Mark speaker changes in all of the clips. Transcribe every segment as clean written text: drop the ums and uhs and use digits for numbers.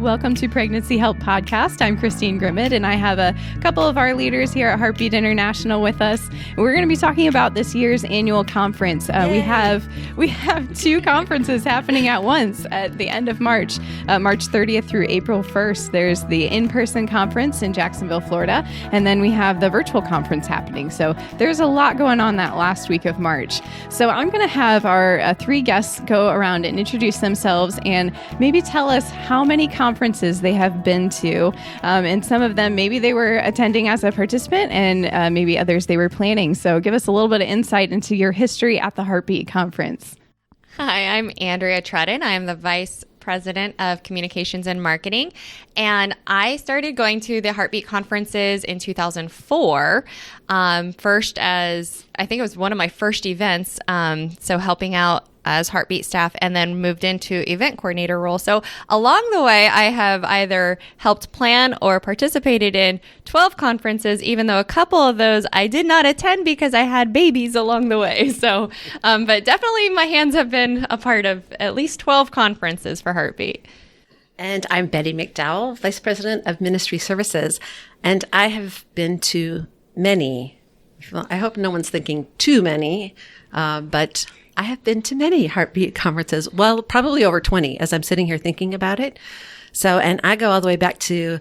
Speaker 1: Welcome to Pregnancy Help Podcast. I'm Christine Grimmett, and I have a couple of our leaders here at Heartbeat International with us. We're going to be talking about this year's annual conference. We have two conferences happening at once at the end of March, March 30th through April 1st. There's the in-person conference in Jacksonville, Florida, and then we have the virtual conference happening. So there's a lot going on that last week of March. So I'm going to have our three guests go around and introduce themselves and maybe tell us how many conferences they have been to. And some of them, maybe they were attending as a participant and maybe others they were planning. So give us a little bit of insight into your history at the Heartbeat Conference.
Speaker 2: Hi, I'm Andrea Trudden. I am the Vice President of Communications and Marketing. And I started going to the Heartbeat conferences in 2004, first as, I think it was one of my first events, so helping out as Heartbeat staff, and then moved into event coordinator role. So along the way, I have either helped plan or participated in 12 conferences, even though a couple of those I did not attend because I had babies along the way. So, but definitely my hands have been a part of at least 12 conferences for Heartbeat.
Speaker 3: And I'm Betty McDowell, Vice President of Ministry Services. And I have been to many, well, I hope no one's thinking too many, but I have been to many Heartbeat conferences, well, probably over 20 as I'm sitting here thinking about it. So, and I go all the way back to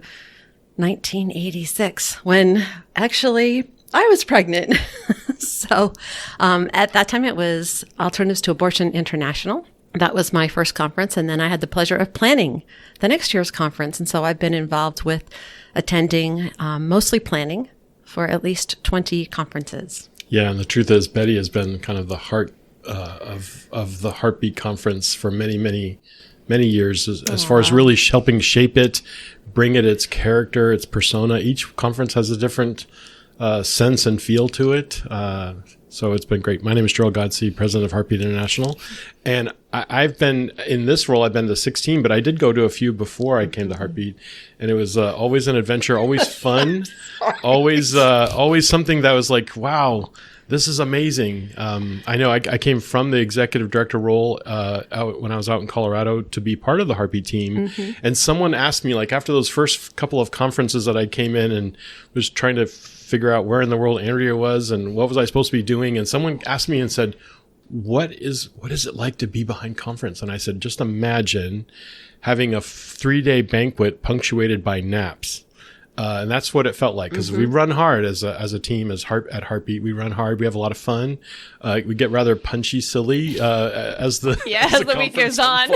Speaker 3: 1986 when actually I was pregnant. So, at that time it was Alternatives to Abortion International. That was my first conference. And then I had the pleasure of planning the next year's conference. And so I've been involved with attending, mostly planning for at least 20 conferences.
Speaker 4: Yeah. And the truth is Betty has been kind of the heart of the Heartbeat Conference for many years as far as really helping shape it, bring it its character, its persona. Each conference has a different sense and feel to it. So it's been great. My name is Jor-El Godsey, President of Heartbeat International. And I've been in this role, I've been to 16, but I did go to a few before I came to Heartbeat. And it was always an adventure, always fun, always something that was like, wow, this is amazing. I know I came from the executive director role out when I was out in Colorado to be part of the Heartbeat team. Mm-hmm. And someone asked me, like, after those first couple of conferences that I came in and was trying to figure out where in the world Andrea was and what was I supposed to be doing. And someone asked me and said, what is it like to be behind conference? And I said, just imagine having a 3-day banquet punctuated by naps. And that's what it felt like, because we run hard as a team, at Heartbeat. We run hard. We have a lot of fun. We get rather punchy, silly as the
Speaker 2: week goes on.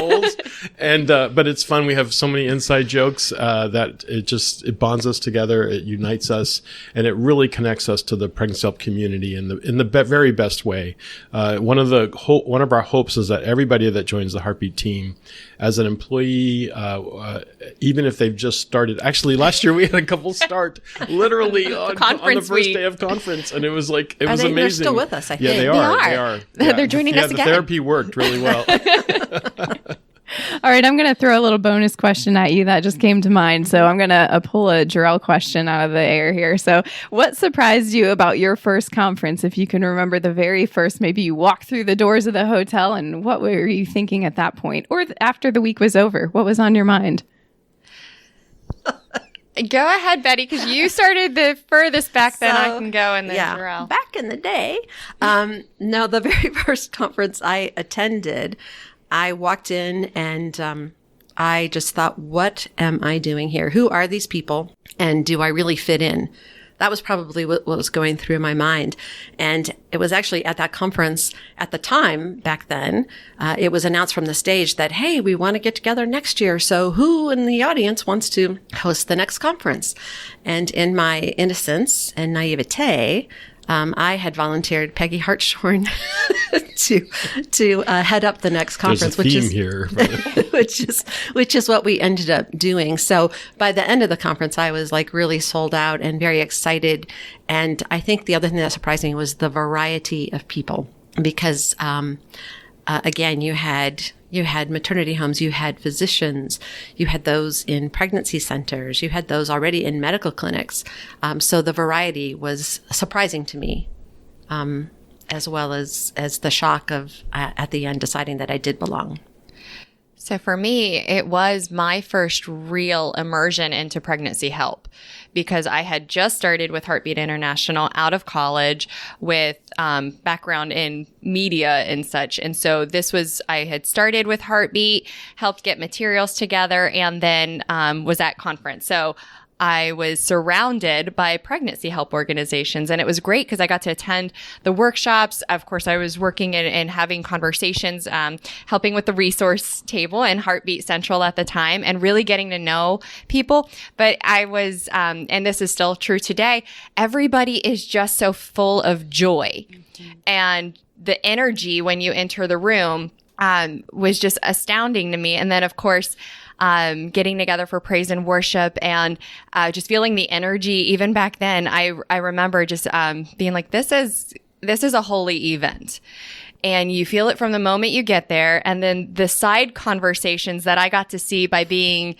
Speaker 4: And but it's fun. We have so many inside jokes that it bonds us together. It unites us, and it really connects us to the pregnancy help community in the very best way. One of our hopes is that everybody that joins the Heartbeat team as an employee, even if they've just started. Actually, last year we had a couple start literally on the first day of conference, and it was like it was amazing.
Speaker 3: They're still with us, I think.
Speaker 4: Yeah, they are. Yeah.
Speaker 2: They're joining us
Speaker 4: the
Speaker 2: again.
Speaker 4: Therapy worked really well.
Speaker 1: All right, I'm going to throw a little bonus question at you that just came to mind. So I'm going to pull a Jor-El question out of the air here. So what surprised you about your first conference? If you can remember the very first, maybe you walked through the doors of the hotel, and what were you thinking at that point? Or after the week was over, what was on your mind?
Speaker 2: Go ahead, Betty, because you started the furthest back, then I can go, and then Jor-El.
Speaker 3: Back in the day. No, the very first conference I attended, I walked in and I just thought, what am I doing here? Who are these people? And do I really fit in? That was probably what was going through my mind. And it was actually at that conference at the time, back then, it was announced from the stage that, hey, we want to get together next year. So who in the audience wants to host the next conference? And in my innocence and naivete, I had volunteered Peggy Hartshorn to head up the next conference,
Speaker 4: There's a theme here.
Speaker 3: which is what we ended up doing. So by the end of the conference, I was like really sold out and very excited. And I think the other thing that surprised me was the variety of people, because again, you had maternity homes, you had physicians, you had those in pregnancy centers, you had those already in medical clinics. So the variety was surprising to me, as well as the shock of at the end deciding that I did belong.
Speaker 2: So for me, it was my first real immersion into pregnancy help because I had just started with Heartbeat International out of college with background in media and such. And so I had started with Heartbeat, helped get materials together, and then was at conference. So I was surrounded by pregnancy help organizations, and it was great because I got to attend the workshops. Of course, I was working and having conversations, helping with the resource table and Heartbeat Central at the time, and really getting to know people. But I was, and this is still true today, everybody is just so full of joy. And the energy when you enter the room was just astounding to me. And then, of course, getting together for praise and worship and just feeling the energy. Even back then, I remember just being like, this is a holy event. And you feel it from the moment you get there. And then the side conversations that I got to see by being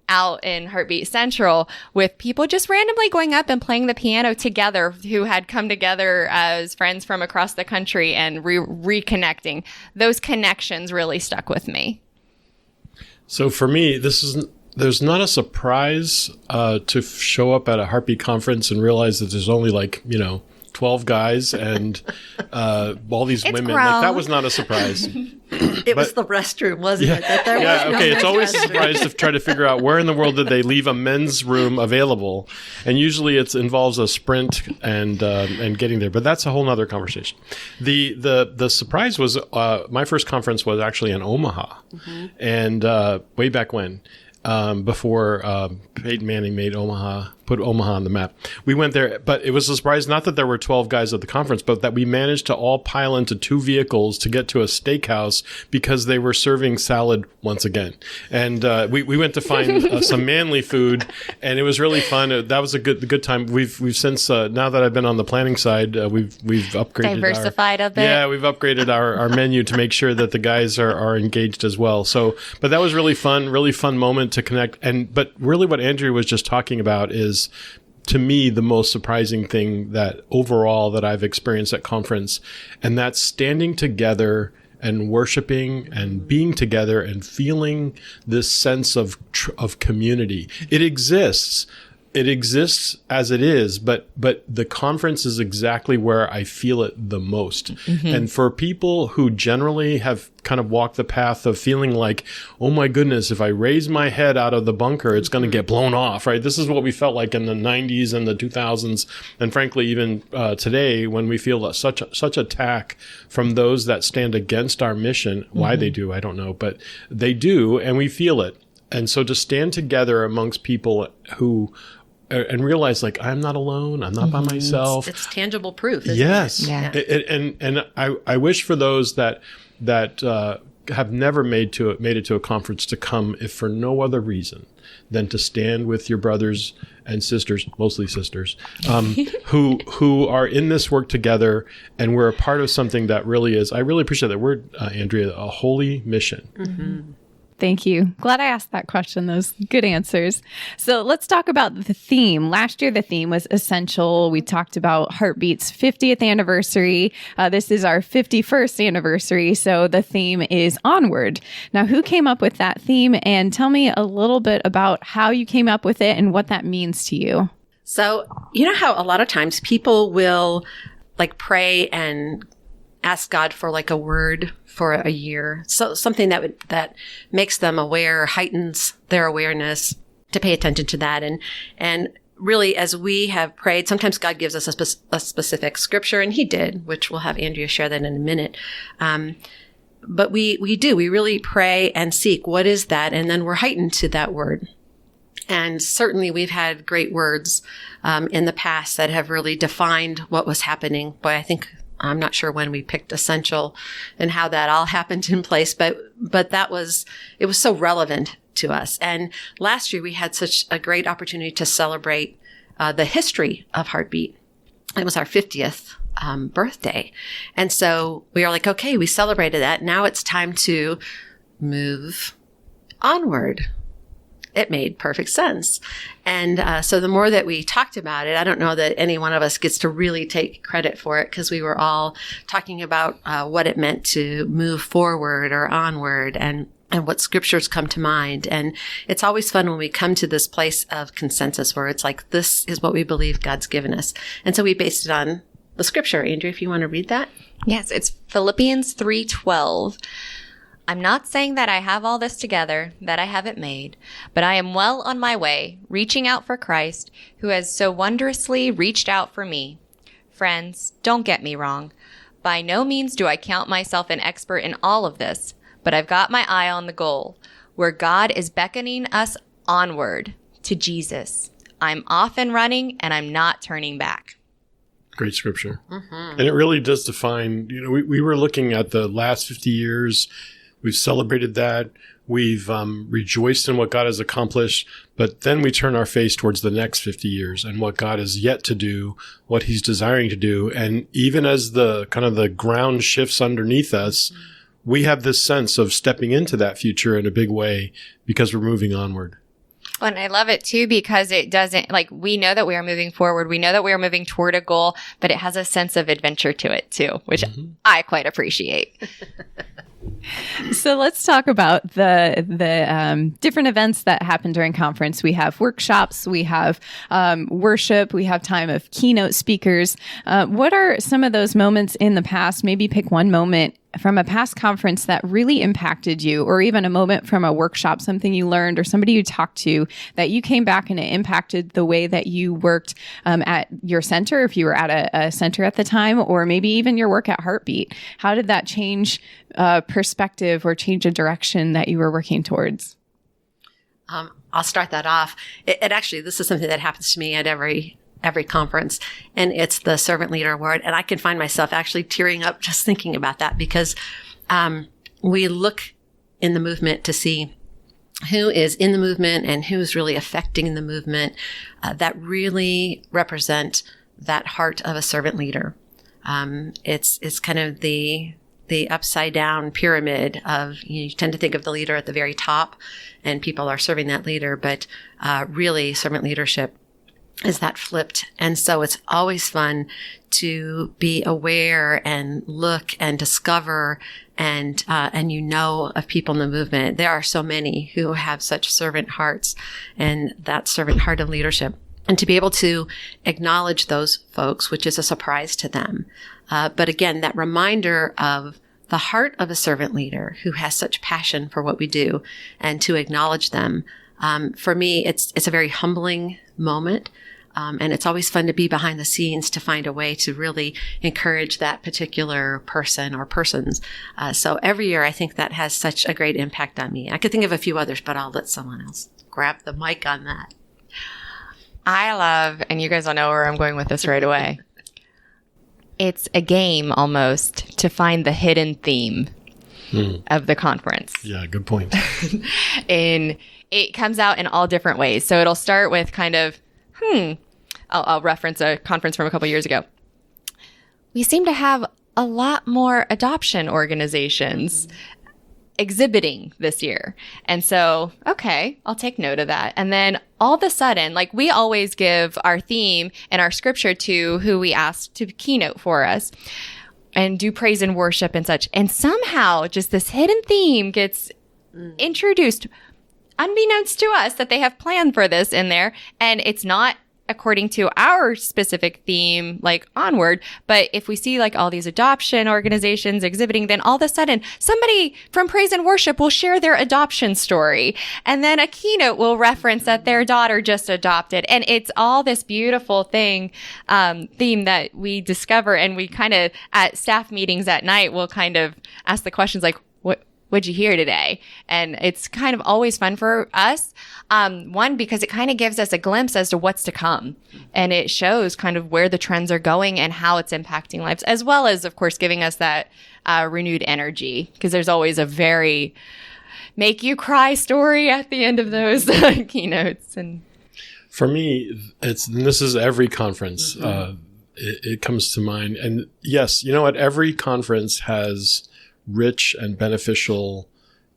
Speaker 2: out in Heartbeat Central with people just randomly going up and playing the piano together who had come together as friends from across the country and reconnecting. Those connections really stuck with me.
Speaker 4: So for me, there's not a surprise to show up at a Heartbeat conference and realize that there's only 12 guys and all these women.
Speaker 2: Grown.
Speaker 4: Like, that was not a surprise.
Speaker 3: It was the restroom, wasn't it? That there was no
Speaker 4: okay. It's
Speaker 3: men's
Speaker 4: always a
Speaker 3: restroom.
Speaker 4: surprise to try to figure out where in the world did they leave a men's room available, and usually it involves a sprint and getting there. But that's a whole nother conversation. The surprise was my first conference was actually in Omaha, and way back when. Before Peyton Manning put Omaha on the map. We went there, but it was a surprise, not that there were 12 guys at the conference, but that we managed to all pile into 2 vehicles to get to a steakhouse because they were serving salad once again. And we went to find some manly food, and it was really fun. That was a good time. We've since, now that I've been on the planning side, we've upgraded
Speaker 2: Diversified a bit.
Speaker 4: Yeah, we've upgraded our menu to make sure that the guys are engaged as well. So, but that was really fun moment to connect. But really what Andrea was just talking about is, to me, the most surprising thing that overall that I've experienced at conference, and that's standing together and worshiping and being together and feeling this sense of community. It exists. It exists as it is, but the conference is exactly where I feel it the most. And for people who generally have kind of walked the path of feeling like, oh my goodness, if I raise my head out of the bunker, it's going to get blown off, right? This is what we felt like in the 90s and the 2000s. And frankly, even today, when we feel such attack from those that stand against our mission, why they do, I don't know, but they do, and we feel it. And so to stand together amongst people who and realize, like, I'm not alone. I'm not by myself.
Speaker 3: It's tangible proof, isn't
Speaker 4: yes.
Speaker 3: it?
Speaker 2: Yeah.
Speaker 4: And I wish for those that have never made it to a conference to come, if for no other reason than to stand with your brothers and sisters, mostly sisters, who are in this work together, and we're a part of something that really is, I really appreciate that word, Andrea, a holy mission.
Speaker 1: Thank you. Glad I asked that question. Those good answers. So let's talk about the theme. Last year, the theme was essential. We talked about Heartbeat's 50th anniversary. This is our 51st anniversary. So the theme is Onward. Now, who came up with that theme? And tell me a little bit about how you came up with it and what that means to you.
Speaker 3: So, you know how a lot of times people will pray and ask God for a word for a year. So something that makes them aware, heightens their awareness, to pay attention to that. And really, as we have prayed, sometimes God gives us a specific scripture, and he did, which we'll have Andrea share that in a minute. But we really pray and seek, what is that? And then we're heightened to that word. And certainly we've had great words in the past that have really defined what was happening. But I'm not sure when we picked essential and how that all happened in place, but it was so relevant to us. And last year we had such a great opportunity to celebrate the history of Heartbeat. It was our 50th birthday. And so we were like, okay, we celebrated that. Now it's time to move onward. It made perfect sense. And so the more that we talked about it, I don't know that any one of us gets to really take credit for it, because we were all talking about what it meant to move forward or onward. And and what scriptures come to mind. And it's always fun when we come to this place of consensus where it's like, this is what we believe God's given us. And so we based it on the scripture. Andrea, if you want to read that.
Speaker 2: Yes, it's Philippians 3:12. I'm not saying that I have all this together, that I have it made, but I am well on my way, reaching out for Christ, who has so wondrously reached out for me. Friends, don't get me wrong. By no means do I count myself an expert in all of this, but I've got my eye on the goal, where God is beckoning us onward to Jesus. I'm off and running, and I'm not turning back.
Speaker 4: Great scripture. And it really does define, we were looking at the last 50 years. We've celebrated that. We've rejoiced in what God has accomplished, but then we turn our face towards the next 50 years and what God has yet to do, what he's desiring to do. And even as the kind of the ground shifts underneath us, we have this sense of stepping into that future in a big way because we're moving onward.
Speaker 2: And I love it too, because it doesn't, like, we know that we are moving forward. We know that we are moving toward a goal, but it has a sense of adventure to it too, which I quite appreciate.
Speaker 1: So let's talk about the different events that happen during conference. We have workshops, we have worship, we have time of keynote speakers. What are some of those moments in the past? Maybe pick one moment from a past conference that really impacted you, or even a moment from a workshop, something you learned or somebody you talked to that you came back and it impacted the way that you worked at your center, if you were at a center at the time, or maybe even your work at Heartbeat. How did that change perspective or change a direction that you were working towards?
Speaker 3: I'll start that off. It actually, this is something that happens to me at every conference, and it's the Servant Leader Award. And I can find myself actually tearing up just thinking about that, because we look in the movement to see who is in the movement and who's really affecting the movement that really represent that heart of a servant leader. It's kind of the upside down pyramid of, you tend to think of the leader at the very top and people are serving that leader, but really servant leadership is that flipped. And so it's always fun to be aware and look and discover and of people in the movement. There are so many who have such servant hearts and that servant heart of leadership. And to be able to acknowledge those folks, which is a surprise to them. But again, that reminder of the heart of a servant leader who has such passion for what we do, and to acknowledge them. For me, it's a very humbling moment. And it's always fun to be behind the scenes to find a way to really encourage that particular person or persons. So every year, I think that has such a great impact on me. I could think of a few others, but I'll let someone else grab the mic on that.
Speaker 2: I love, and you guys all know where I'm going with this right away. It's a game almost to find the hidden theme of the conference.
Speaker 4: Yeah, good point.
Speaker 2: And it comes out in all different ways. So it'll start with kind of, I'll reference a conference from a couple years ago. We seem to have a lot more adoption organizations exhibiting this year. And so, okay, I'll take note of that. And then all of a sudden, like, we always give our theme and our scripture to who we ask to keynote for us and do praise and worship and such. And somehow just this hidden theme gets introduced unbeknownst to us, that they have planned for this in there. And it's not according to our specific theme, like Onward. But if we see like all these adoption organizations exhibiting, then all of a sudden somebody from praise and worship will share their adoption story. And then a keynote will reference that their daughter just adopted. And it's all this beautiful theme that we discover. And we kind of, at staff meetings at night, we'll kind of ask the questions like, what'd you hear today? And it's kind of always fun for us. One, because it kind of gives us a glimpse as to what's to come. And it shows kind of where the trends are going and how it's impacting lives, as well as, of course, giving us that renewed energy. Because there's always a very make you cry story at the end of those keynotes. And
Speaker 4: for me, this is every conference. It comes to mind. And yes, you know what? Every conference has rich and beneficial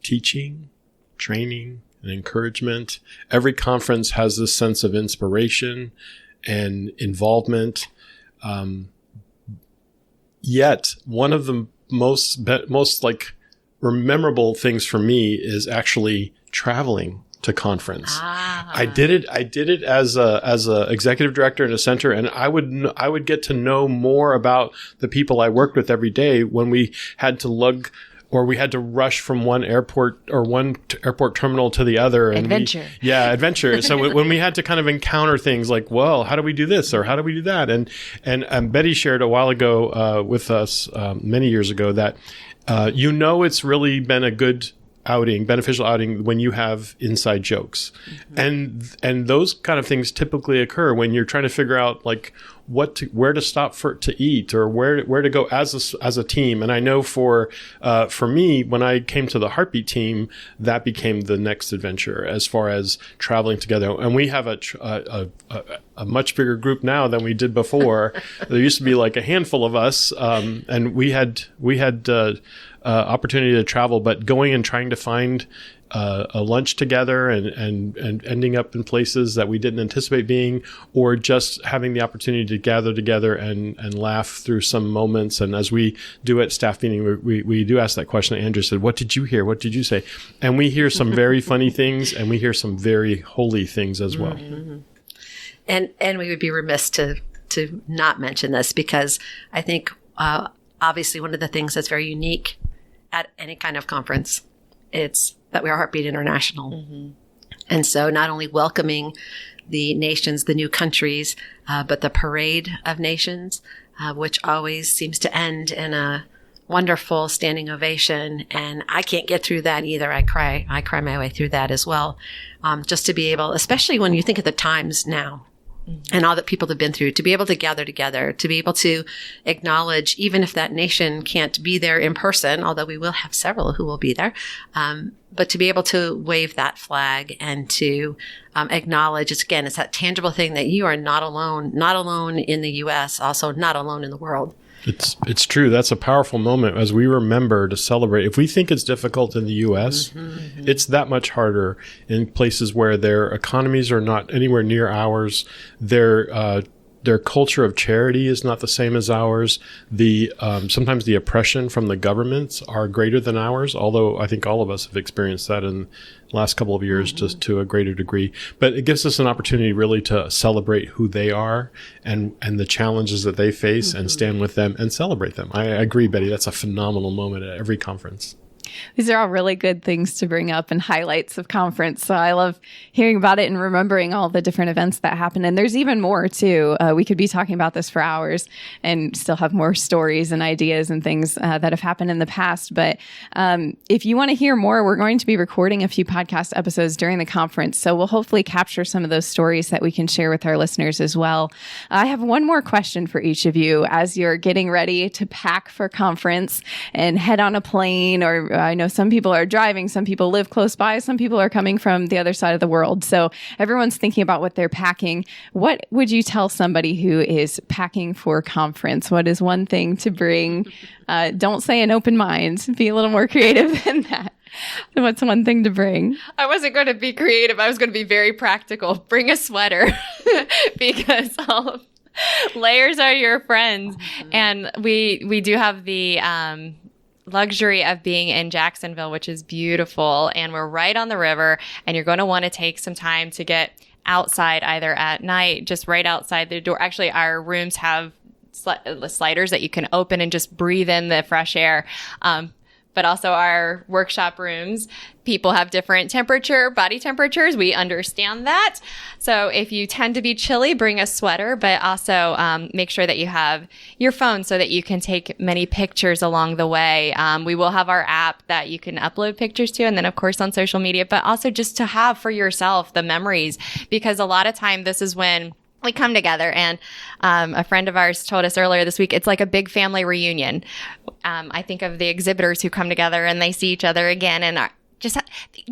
Speaker 4: teaching, training, and encouragement. Every conference has this sense of inspiration and involvement. Yet, one of the most like memorable things for me is actually traveling to conference. I did it as a executive director in a center, and I would get to know more about the people I worked with every day when we had to lug, or we had to rush from one airport or one airport terminal to the other. And
Speaker 2: adventure.
Speaker 4: Adventure. So when we had to kind of encounter things like, well, how do we do this or how do we do that? And Betty shared a while ago with us many years ago that it's really been a good beneficial outing when you have inside jokes. And those kind of things typically occur when you're trying to figure out like where to stop to eat or where to go as a team. And I know for me, when I came to the Heartbeat team, that became the next adventure as far as traveling together. And we have a much bigger group now than we did before. There used to be like a handful of us, and we had opportunity to travel, but going and trying to find a lunch together and ending up in places that we didn't anticipate being, or just having the opportunity to gather together and laugh through some moments. And as we do at staff meeting, we do ask that question. Andrea said, what did you hear? What did you say? And we hear some very funny things, and we hear some very holy things as well.
Speaker 3: Mm-hmm. And we would be remiss to not mention this, because I think obviously one of the things that's very unique at any kind of conference, it's that we are Heartbeat International. Mm-hmm. And so not only welcoming the nations, the new countries, but the parade of nations, which always seems to end in a wonderful standing ovation. And I can't get through that either. I cry my way through that as well. Just to be able, especially when you think of the times now, and all that people have been through, to be able to gather together, to be able to acknowledge, even if that nation can't be there in person, although we will have several who will be there, but to be able to wave that flag and to acknowledge, it's that tangible thing that you are not alone in the U.S., also not alone in the world.
Speaker 4: It's true. That's a powerful moment as we remember to celebrate. If we think it's difficult in the U.S., it's that much harder in places where their economies are not anywhere near ours. Their culture of charity is not the same as ours. Sometimes the oppression from the governments are greater than ours, although I think all of us have experienced that in the last couple of years just to a greater degree. But it gives us an opportunity really to celebrate who they are and the challenges that they face and stand with them and celebrate them. I agree, Betty. That's a phenomenal moment at every conference.
Speaker 1: These are all really good things to bring up and highlights of conference. So I love hearing about it and remembering all the different events that happen. And there's even more too. We could be talking about this for hours and still have more stories and ideas and things that have happened in the past. But if you want to hear more, we're going to be recording a few podcast episodes during the conference. So we'll hopefully capture some of those stories that we can share with our listeners as well. I have one more question for each of you as you're getting ready to pack for conference and head on a plane, or I know some people are driving, some people live close by, some people are coming from the other side of the world. So everyone's thinking about what they're packing. What would you tell somebody who is packing for conference? What is one thing to bring? Don't say an open mind. Be a little more creative than that. What's one thing to bring?
Speaker 2: I wasn't going to be creative. I was going to be very practical. Bring a sweater because layers are your friends. And we do have the luxury of being in Jacksonville, which is beautiful, and we're right on the river, and you're going to want to take some time to get outside either at night, just right outside the door. Actually, our rooms have sliders that you can open and just breathe in the fresh air. But also our workshop rooms, people have different body temperatures. We understand that. So if you tend to be chilly, bring a sweater, but also make sure that you have your phone so that you can take many pictures along the way. We will have our app that you can upload pictures to, and then of course on social media, but also just to have for yourself the memories, because a lot of time this is when we come together, and a friend of ours told us earlier this week, it's like a big family reunion. I think of the exhibitors who come together and they see each other again and just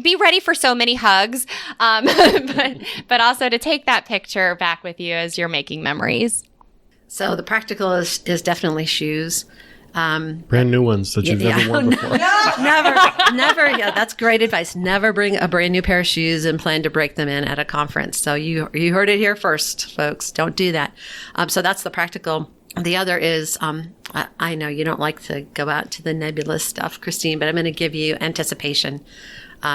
Speaker 2: be ready for so many hugs, but also to take that picture back with you as you're making memories.
Speaker 3: So the practical is definitely shoes.
Speaker 4: Brand new ones that you've never worn before.
Speaker 3: Never. Yeah, that's great advice. Never bring a brand new pair of shoes and plan to break them in at a conference. So you heard it here first, folks. Don't do that. So that's the practical. The other is, I know you don't like to go out to the nebulous stuff, Christine, but I'm going to give you anticipation.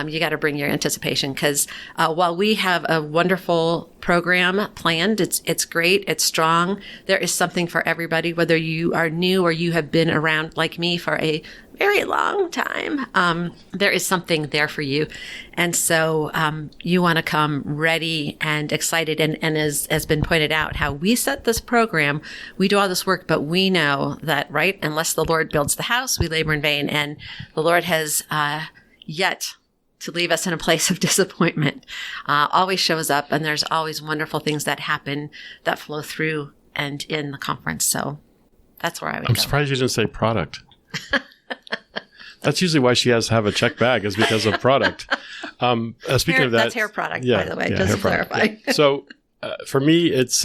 Speaker 3: You got to bring your anticipation because while we have a wonderful program planned, it's great, it's strong. There is something for everybody, whether you are new or you have been around like me for a very long time. There is something there for you. And so you want to come ready and excited. And as has been pointed out, how we set this program, we do all this work, but we know that, right, unless the Lord builds the house, we labor in vain. And the Lord has yet to leave us in a place of disappointment, always shows up, and there's always wonderful things that happen that flow through and in the conference. So that's where I would go.
Speaker 4: I'm surprised you didn't say product. That's usually why she has to have a check bag, is because of product. Speaking of that,
Speaker 3: that's hair product, by the way, just to clarify.
Speaker 4: Yeah. So for me, it's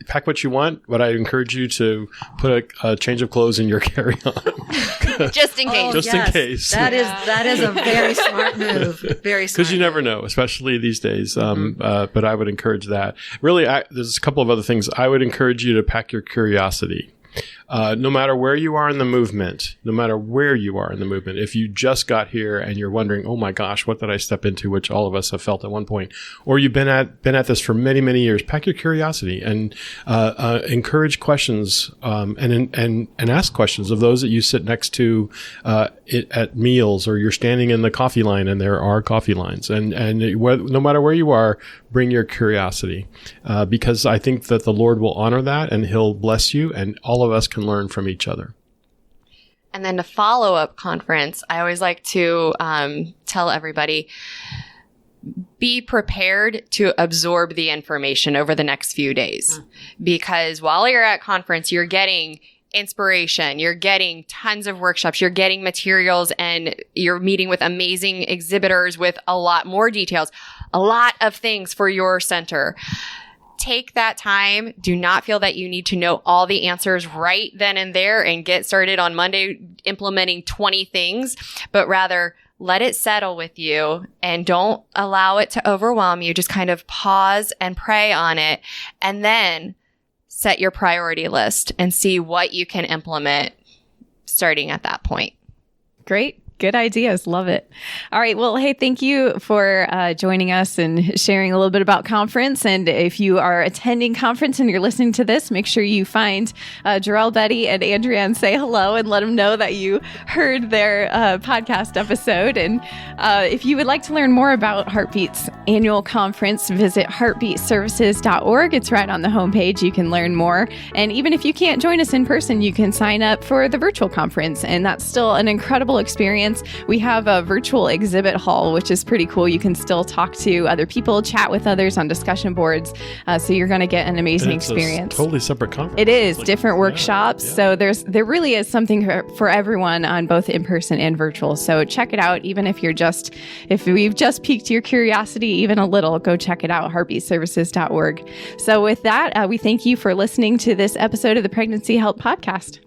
Speaker 4: pack what you want, but I encourage you to put a change of clothes in your carry-on.
Speaker 2: Just in case.
Speaker 4: Just in case.
Speaker 3: That is a very smart move. Very smart.
Speaker 4: Because you never know, especially these days. But I would encourage that. Really, there's a couple of other things. I would encourage you to pack your curiosity. No matter where you are in the movement, if you just got here and you're wondering, oh my gosh, what did I step into, which all of us have felt at one point, or you've been at this for many, many years, pack your curiosity and encourage questions and ask questions of those that you sit next to at meals, or you're standing in the coffee line and there are coffee lines. And no matter where you are, bring your curiosity because I think that the Lord will honor that and He'll bless you, and all of us can learn from each other.
Speaker 2: And then the follow-up conference, I always like to tell everybody, be prepared to absorb the information over the next few days. Because while you're at conference, you're getting inspiration, you're getting tons of workshops, you're getting materials, and you're meeting with amazing exhibitors with a lot more details, a lot of things for your center. Take that time. Do not feel that you need to know all the answers right then and there and get started on Monday implementing 20 things, but rather let it settle with you and don't allow it to overwhelm you. Just kind of pause and pray on it, and then set your priority list and see what you can implement starting at that point.
Speaker 1: Great. Good ideas. Love it. All right. Well, hey, thank you for joining us and sharing a little bit about conference. And if you are attending conference and you're listening to this, make sure you find Jor-El, Betty, and Andrea and say hello and let them know that you heard their podcast episode. And if you would like to learn more about Heartbeat's annual conference, visit heartbeatservices.org. It's right on the homepage. You can learn more. And even if you can't join us in person, you can sign up for the virtual conference. And that's still an incredible experience. We have a virtual exhibit hall, which is pretty cool. You can still talk to other people, chat with others on discussion boards. So you're going to get an amazing experience.
Speaker 4: A totally separate conference.
Speaker 1: It is different workshops. Yeah. So there really is something for everyone on both in person and virtual. So check it out. Even if we've just piqued your curiosity even a little, go check it out, heartbeatservices.org. So with that, we thank you for listening to this episode of the Pregnancy Help Podcast.